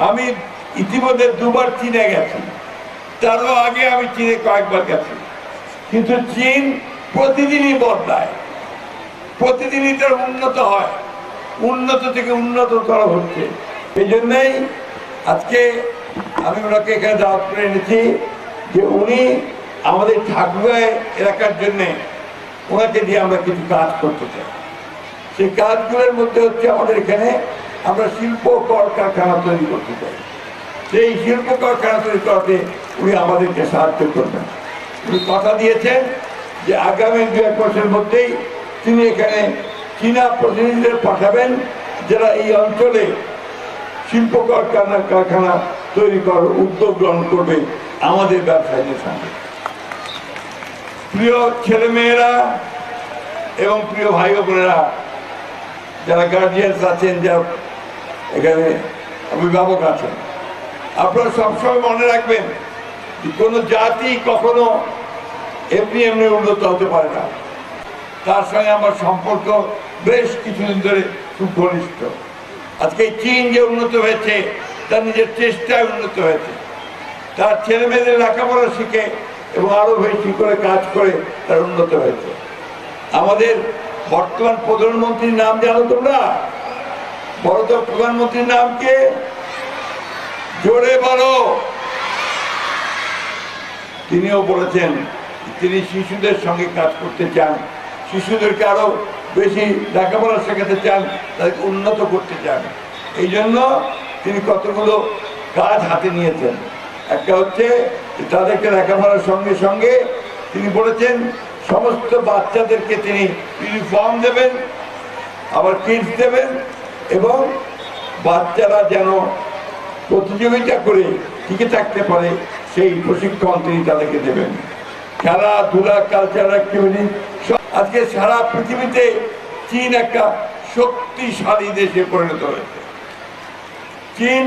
আমি ইতিমধ্যে দুবার চীনে গেছি, তারও আগে আমি চীনে কয়েকবার গেছি, কিন্তু চীন প্রতিদিনই বদলায়, প্রতিদিনই তার উন্নত হয়, উন্নত থেকে উন্নততর হচ্ছে। এই জন্যই আজকে আমি ওনাকে এখানে দাওয়াত করে এনেছি যে উনি আমাদের ঠাকুরা এলাকার জন্যে ওনাকে দিয়ে আমরা কিছু কাজ করতে চাই। সেই কাজগুলোর মধ্যে হচ্ছে আমাদের এখানে আমরা শিল্প কলকারখানা তৈরি করতে চাই। সেই শিল্প কলকারখানা তৈরি করাতে উনি আমাদেরকে সাহায্য করবেন। উনি কথা দিয়েছেন যে আগামী 2-1 মাসের মধ্যেই তিনি এখানে চীনা প্রতিনিধিদের পাঠাবেন, যারা এই অঞ্চলে শিল্প কারখানা তৈরি করার উদ্যোগ গ্রহণ করবে আমাদের ব্যবসায়ীদের সঙ্গে। প্রিয় ছেলেমেয়েরা এবং প্রিয় ভাই বোনেরা, যারা গার্জিয়ানস আছেন, যারা এখানে অভিভাবক আছেন, আপনারা সবসময় মনে রাখবেন কোনো জাতি কখনো এমনি এমনি উন্নত হতে পারে না। তার সঙ্গে আমার সম্পর্ক বেশ কিছুদিন ধরে খুব ঘনিষ্ঠ। আজকে চীন যে উন্নত হয়েছে তার নিজের চেষ্টায় উন্নত হয়েছে, তার ছেলে মেয়েদের লেখাপড়া শিখে এবং আরো বেশি করে কাজ করে তার উন্নত হয়েছে। আমাদের বর্তমান প্রধানমন্ত্রীর নাম জানো তোমরা? বড় প্রধানমন্ত্রীর নাম কে? জোরে বলো। তিনিও বলেছেন তিনি শিশুদের সঙ্গে কাজ করতে চান, শিশুদেরকে আরো বেশি লেখাপড়া শেখাতে চান, তাদেরকে উন্নত করতে চান। এই জন্য তিনি কতগুলো কাজ হাতে নিয়েছেন। একটা হচ্ছে তাদেরকে লেখাপড়ার সঙ্গে সঙ্গে তিনি বলেছেন সমস্ত বাচ্চাদেরকে তিনি ইউনিফর্ম দেবেন, আবার কিটস দেবেন, এবং বাচ্চারা যেন প্রতিযোগিতা করে টিকে থাকতে পারে সেই প্রশিক্ষণ তিনি তাদেরকে দেবেন। খেলাধুলা, কালচারাল অ্যাক্টিভিটি, আজকে সারা পৃথিবীতে চীন একটা শক্তিশালী দেশে পরিণত হয়েছে। চীন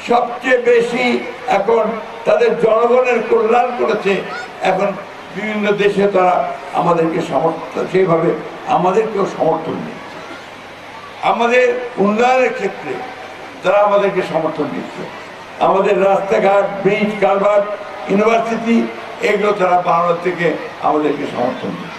সবচেয়ে বেশি এখন তাদের জনগণের কল্যাণ করেছে। এখন বিভিন্ন দেশে তারা আমাদেরকে সমর্থন, সেইভাবে আমাদেরকেও সমর্থন দিচ্ছে। আমাদের উন্নয়নের ক্ষেত্রে তারা আমাদেরকে সমর্থন দিচ্ছে। আমাদের রাস্তাঘাট, ব্রিজ, কালভার্ট, ইউনিভার্সিটি, এগুলো তারা বাংলা থেকে আমাদেরকে সমর্থন দিচ্ছে।